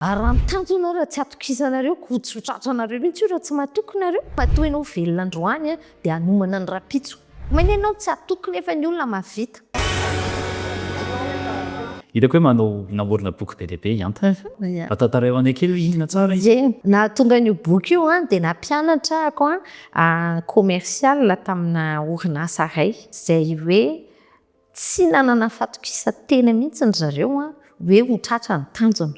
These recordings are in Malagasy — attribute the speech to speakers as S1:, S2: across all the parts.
S1: raha mitanjo anao raha tsy atokisanareo koditsotratra anareo mihitsy io raha tsy mahatoky nareo matoy ianao velona androany dia hanomana ny rapitso maina ianao tsy atoky nefa ny olona mahavita.
S2: Hitako hoe manao namorona boky be lehibe Hanta. Atantareo anay kely inona tsara izy.
S1: Na tonga io boky io dia nampianatra ako commercial tamina orinasa iray izay hoe tsy nanana fatokisa-tena mihitsy ny zareo hoe ho tratra ny tanjona.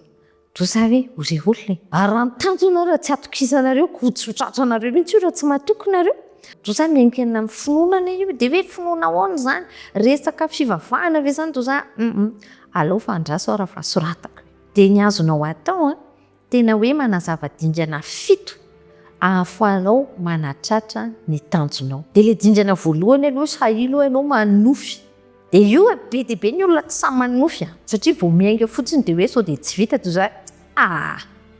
S1: Dosa hoe ozy olona raha mitanjo anao raha tsy atokisanareo koditsotratra anareo mihitsy io raha tsy mahatoky nareo. Dosa miankina amin'ny finoana io dia hoe finoana ahoana zany resaka fivavahana ve zany dosa alao fandrasa raha fahasoratako. Dia ny azonao atao tena hoe manazava-dingana 7 ahafahanao manatratra ny tanjonao. Dia ilay dingana voalohany aloha sahilo ianao manofy. Dia io be dia be ny olona tsy samy manofy satria vao miainga fotsiny dia hoe sao dia tsy vita dosa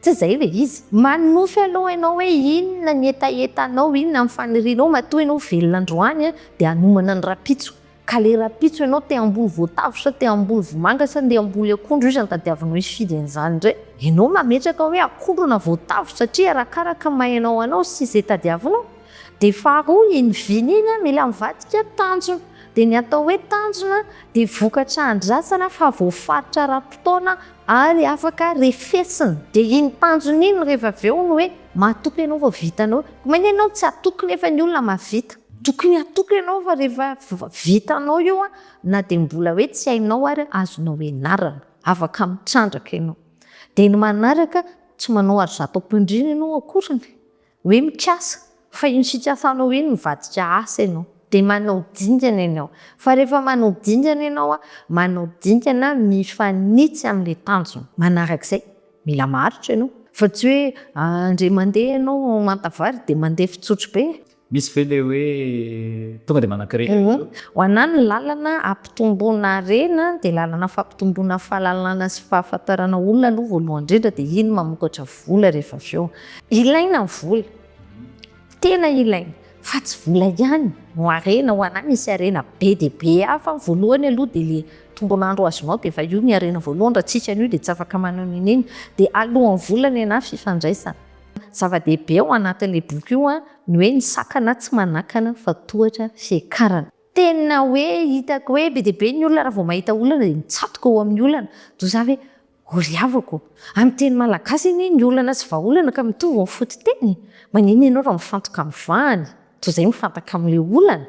S1: tsy izay ilay izy. Manofy aloha ianao hoe inona ny etaetanao, inona ny fanirianao, matoa ianao velona androany dia hanomana ny rapitso. Ka ilay rapitso ianao te hamboly voatavo sa te hamboly vomanga sa te hamboly akondro izy tadiavinao hifidy an'izany indray. Ianao mametraka hoe akondro na voatavo satria arakaraka mahainao anao sy izay tadiavinao. Dia faharoa iny viny iny mila mivadika tanjona. Dia ny atao hoe tanjona dia vokatra andrasana fa voafaritra ara-potoana ary afaka refesina. Dia iny tanjona iny rehefa avy eo no hoe mahatoky ianao vao vitanao. Maina ianao tsy hatoky nefa ny olona mahavita. Tokony hatoky ianao fa rehefa vitanao io na dia mbola hoe tsy hainao ary azonao ianarana afaka mitrandraka ianao. Dia ny manaraka tsy manao ary zato am-pindrina ianao akorany hoe mikasa fa iny fikasanao iny mivadika asa ianao. Dia manao dingana ianao. Fa rehefa manao dingana ianao manao dingana mifanitsy amin'ilay tanjona. Manarak'izay mila maharitra ianao fa tsy hoe indray mandeha ianao mantavary dia mandeha fitsotro be.
S2: Misy ve ilay hoe tonga dia manan-kirena.
S1: Ho anahy ny lalana ampitomboana harena dia lalana fampitomboana fahalalana sy fahafantarana olona aloha voalohany indrindra dia iny mamokatra vola rehefa avy eo. Ilaina ny vola. Tena ilaina. Fa tsy vola ihany no harena ho anahy misy harena be dia be hafa voalohany aloha dia ilay tombonandro azonao dia efa io ny harena voalohany raha tsisy an'io dia tsy afaka manao n'iny. Dia alohan'ny volana ianao fifandraisana. Zava-dehibe ao anatin'ilay boky io ny hoe ny sakana tsy manakana fa tohatra fiakarana. Tena hoe hitako hoe be dia be ny olona raha vao mahita olana dia mitsatoka eo amin'ny olana. Dosa hoe hory havako. Amin'ny teny malagasy ny olana sy vahaolana ka mitovy amin'ny foto-teny. Manina ianao raha mifantoka amin'ny vahany toy izay mifantaka amin'ilay olana.